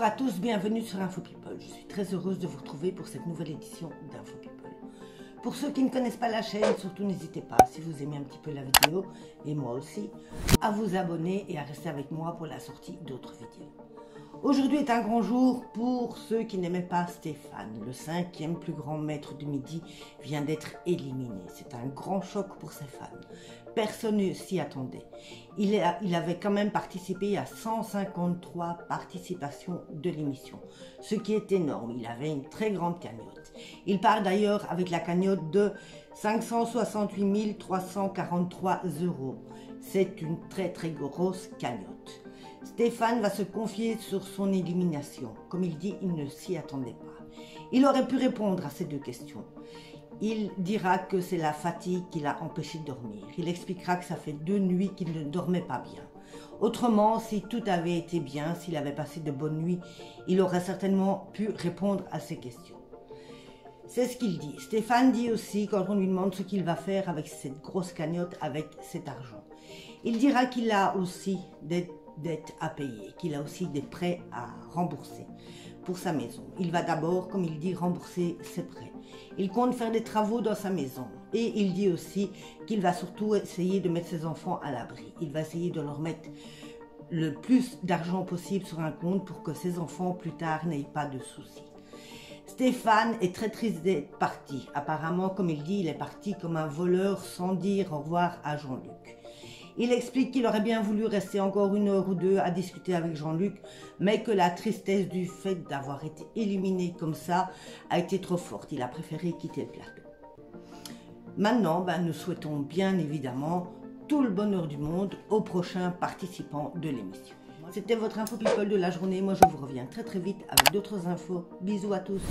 Bonjour à tous, bienvenue sur Info People. Je suis très heureuse de vous retrouver pour cette nouvelle édition d'Info People. Pour ceux qui ne connaissent pas la chaîne, surtout n'hésitez pas, si vous aimez un petit peu la vidéo, et moi aussi, à vous abonner et à rester avec moi pour la sortie d'autres vidéos. Aujourd'hui est un grand jour pour ceux qui n'aimaient pas Stéphane. Le 5e plus grand maître du midi vient d'être éliminé. C'est un grand choc pour ses fans. Personne ne s'y attendait. Il avait quand même participé à 153 participations de l'émission, ce qui est énorme. Il avait une très grande cagnotte. Il part d'ailleurs avec la cagnotte de 568 343 €. C'est une très grosse cagnotte. Stéphane va se confier sur son élimination. Comme il dit, il ne s'y attendait pas. Il aurait pu répondre à ces deux questions. Il dira que c'est la fatigue qui l'a empêché de dormir. Il expliquera que ça fait 2 nuits qu'il ne dormait pas bien. Autrement, si tout avait été bien, s'il avait passé de bonnes nuits, il aurait certainement pu répondre à ces questions. C'est ce qu'il dit. Stéphane dit aussi, quand on lui demande ce qu'il va faire avec cette grosse cagnotte, avec cet argent, il dira qu'il a aussi des dettes à payer, qu'il a aussi des prêts à rembourser pour sa maison. Il va d'abord, comme il dit, rembourser ses prêts. Il compte faire des travaux dans sa maison et il dit aussi qu'il va surtout essayer de mettre ses enfants à l'abri. Il va essayer de leur mettre le plus d'argent possible sur un compte pour que ses enfants plus tard n'aient pas de soucis. Stéphane est très triste d'être parti. Apparemment, comme il dit, il est parti comme un voleur sans dire au revoir à Jean-Luc. Il explique qu'il aurait bien voulu rester encore 1 heure ou 2 à discuter avec Jean-Luc, mais que la tristesse du fait d'avoir été éliminé comme ça a été trop forte. Il a préféré quitter le plateau. Maintenant, nous souhaitons bien évidemment tout le bonheur du monde aux prochains participants de l'émission. C'était votre Info People de la journée. Moi, je vous reviens très vite avec d'autres infos. Bisous à tous.